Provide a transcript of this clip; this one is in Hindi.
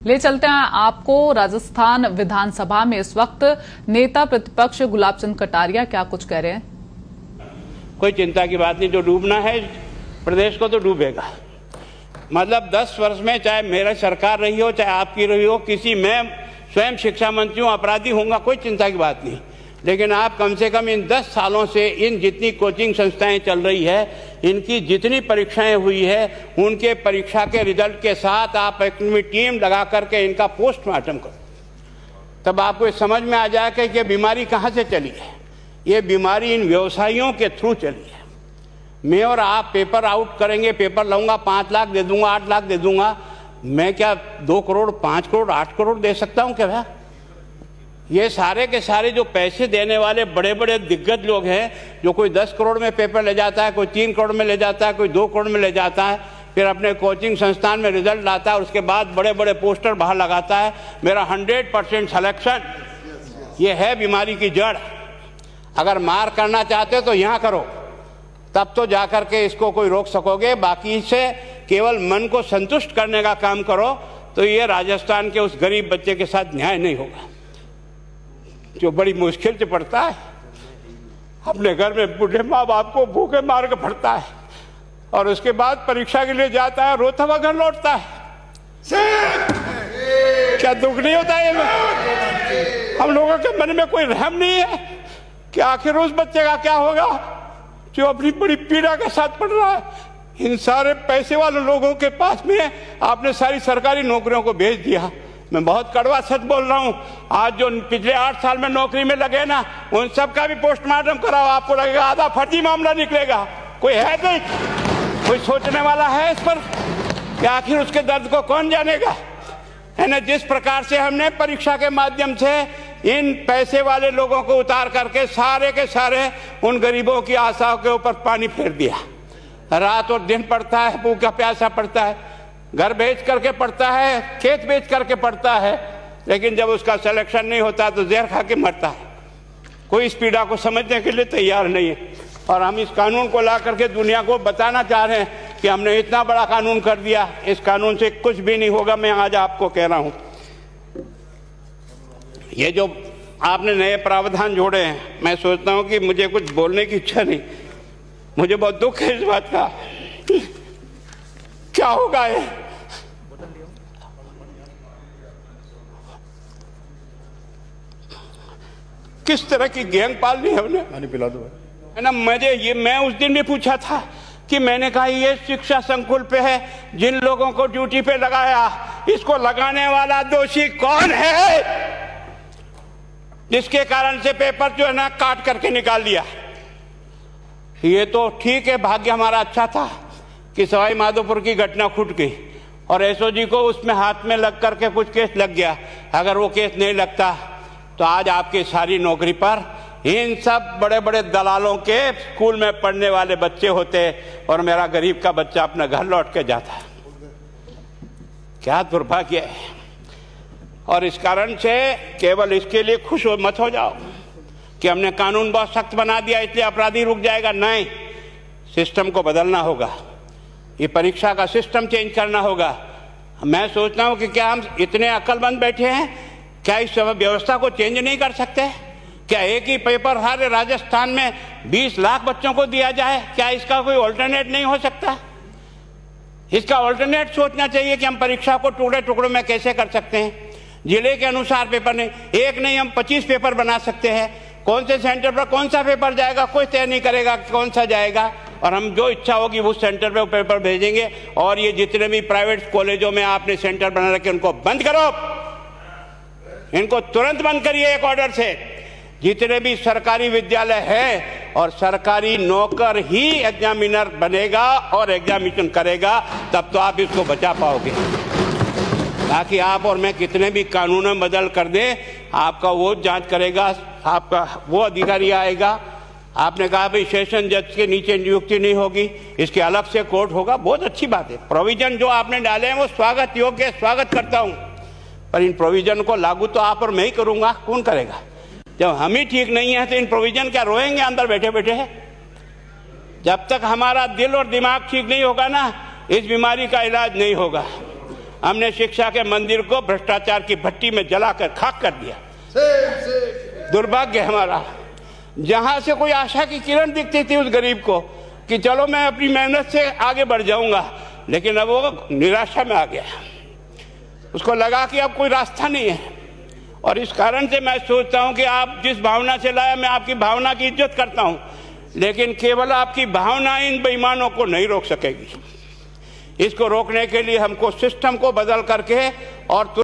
ले चलते हैं आपको राजस्थान विधानसभा में इस वक्त नेता प्रतिपक्ष गुलाब चंद कटारिया क्या कुछ कह रहे हैं। कोई चिंता की बात नहीं, जो डूबना है प्रदेश को तो डूबेगा। मतलब 10 वर्ष में चाहे मेरी सरकार रही हो चाहे आपकी रही हो, किसी मैं स्वयं शिक्षा मंत्री हूँ, अपराधी होऊंगा, कोई चिंता की बात नहीं। लेकिन आप कम से कम इन 10 सालों से इन जितनी कोचिंग संस्थाएं चल रही है, इनकी जितनी परीक्षाएं हुई है, उनके परीक्षा के रिजल्ट के साथ आप अपनी टीम लगा करके इनका पोस्टमार्टम करो, तब आपको समझ में आ जाएगा कि बीमारी कहाँ से चली है। ये बीमारी इन व्यवसायियों के थ्रू चली है। मैं और आप पेपर आउट करेंगे, पेपर लाऊंगा, 5 लाख दे दूंगा, 8 लाख दे दूंगा, मैं क्या 2 करोड़ 5 करोड़ 8 करोड़ दे सकता हूं क्या? ये सारे के सारे जो पैसे देने वाले बड़े बड़े दिग्गज लोग हैं, जो कोई 10 करोड़ में पेपर ले जाता है, कोई 3 करोड़ में ले जाता है, कोई 2 करोड़ में ले जाता है, फिर अपने कोचिंग संस्थान में रिजल्ट लाता है, उसके बाद बड़े बड़े पोस्टर बाहर लगाता है, मेरा 100% सिलेक्शन। ये है बीमारी की जड़। अगर मार करना चाहते हो तो यहाँ करो, तब तो जाकर के इसको कोई रोक सकोगे। बाकी से केवल मन को संतुष्ट करने का काम करो तो ये राजस्थान के उस गरीब बच्चे के साथ न्याय नहीं होगा, जो बड़ी मुश्किल से पढ़ता है, अपने घर में बूढ़े माँ बाप को भूखे मार के पढ़ता है और उसके बाद परीक्षा के लिए जाता है, रोता हुआ घर लौटता है। क्या दुख नहीं होता है? हम लोगों के मन में कोई रहम नहीं है कि आखिर उस बच्चे का क्या होगा जो अपनी बड़ी पीड़ा के साथ पढ़ रहा है। इन सारे पैसे वाले लोगों के पास में आपने सारी सरकारी नौकरियों को भेज दिया। मैं बहुत कड़वा सच बोल रहा हूं। आज जो पिछले 8 साल में नौकरी में लगे ना, उन सब का भी पोस्टमार्टम कराओ, आपको लगेगा आधा फर्जी मामला निकलेगा। कोई है नहीं, कोई सोचने वाला है इस पर कि आखिर उसके दर्द को कौन जानेगा? है ना, जिस प्रकार से हमने परीक्षा के माध्यम से इन पैसे वाले लोगों को उतार करके सारे के सारे उन गरीबों की आशाओं के ऊपर पानी फेर दिया। रात और दिन पड़ता है, भूखा प्यासा पड़ता है, घर बेच करके पढ़ता है, खेत बेच करके पढ़ता है, लेकिन जब उसका सिलेक्शन नहीं होता तो जहर खा के मरता है। कोई इस पीड़ा को समझने के लिए तैयार नहीं है। और हम इस कानून को ला करके दुनिया को बताना चाह रहे हैं कि हमने इतना बड़ा कानून कर दिया, इस कानून से कुछ भी नहीं होगा। मैं आज आपको कह रहा हूं, ये जो आपने नए प्रावधान जोड़े हैं, मैं सोचता हूं कि मुझे कुछ बोलने की इच्छा नहीं, मुझे बहुत दुख है इस बात का। क्या होगा ये? किस तरह की गैंग पालनी है हमने? पानी पिला दो, है ना। मैं उस दिन भी पूछा था कि मैंने कहा ये शिक्षा संकुल पे है, जिन लोगों को ड्यूटी पे लगाया, इसको लगाने वाला दोषी कौन है, जिसके कारण से पेपर जो है ना काट करके निकाल दिया। ये तो ठीक है, भाग्य हमारा अच्छा था कि सवाई माधोपुर की घटना छूट गई और एसओजी को उसमें हाथ में लग करके कुछ केस लग गया। अगर वो केस नहीं लगता तो आज आपकी सारी नौकरी पर इन सब बड़े बड़े दलालों के स्कूल में पढ़ने वाले बच्चे होते और मेरा गरीब का बच्चा अपना घर लौट के जाता। क्या दुर्भाग्य है। और इस कारण से केवल इसके लिए खुश मत हो जाओ कि हमने कानून बहुत सख्त बना दिया इसलिए अपराधी रुक जाएगा। नहीं, सिस्टम को बदलना होगा, ये परीक्षा का सिस्टम चेंज करना होगा। मैं सोचता हूं कि क्या हम इतने अक्लमंद बैठे हैं, क्या इस व्यवस्था को चेंज नहीं कर सकते? क्या एक ही पेपर हर राजस्थान में 20 लाख बच्चों को दिया जाए? क्या इसका कोई ऑल्टरनेट नहीं हो सकता? इसका ऑल्टरनेट सोचना चाहिए कि हम परीक्षा को टुकड़े टुकड़ों में कैसे कर सकते हैं। जिले के अनुसार पेपर नहीं, एक नहीं हम 25 पेपर बना सकते हैं। कौन से सेंटर पर कौन सा पेपर जाएगा कोई तय नहीं करेगा कौन सा जाएगा, और हम जो इच्छा होगी उस सेंटर पे वो पेपर भेजेंगे। और ये जितने भी प्राइवेट कॉलेजों में आपने सेंटर बना रखे उनको बंद करो, इनको तुरंत बंद करिए एक ऑर्डर से। जितने भी सरकारी विद्यालय है और सरकारी नौकर ही एग्जामिनर बनेगा और एग्जामिनेशन करेगा, तब तो आप इसको बचा पाओगे। ताकि आप और मैं कितने भी कानून बदल कर दें, आपका वो जांच करेगा, आपका वो अधिकारी आएगा। आपने कहा भाई सेशन जज के नीचे नियुक्ति नहीं होगी, इसके अलग से कोर्ट होगा, बहुत अच्छी बात है। प्रोविजन जो आपने डाले हैं वो स्वागत योग्य, स्वागत करता हूं, पर इन प्रोविजन को लागू तो आप और मैं ही करूंगा, कौन करेगा? जब हम ही ठीक नहीं है तो इन प्रोविजन क्या रोएंगे अंदर बैठे बैठे? जब तक हमारा दिल और दिमाग ठीक नहीं होगा ना, इस बीमारी का इलाज नहीं होगा। हमने शिक्षा के मंदिर को भ्रष्टाचार की भट्टी में जलाकर खाक कर दिया। दुर्भाग्य हमारा, जहां से कोई आशा की किरण दिखती थी उस गरीब को कि चलो मैं अपनी मेहनत से आगे बढ़ जाऊंगा, लेकिन अब वो निराशा में आ गया। उसको लगा कि अब कोई रास्ता नहीं है। और इस कारण से मैं सोचता हूं कि आप जिस भावना से लाया, मैं आपकी भावना की इज्जत करता हूं, लेकिन केवल आपकी भावना इन बेईमानों को नहीं रोक सकेगी। इसको रोकने के लिए हमको सिस्टम को बदल करके और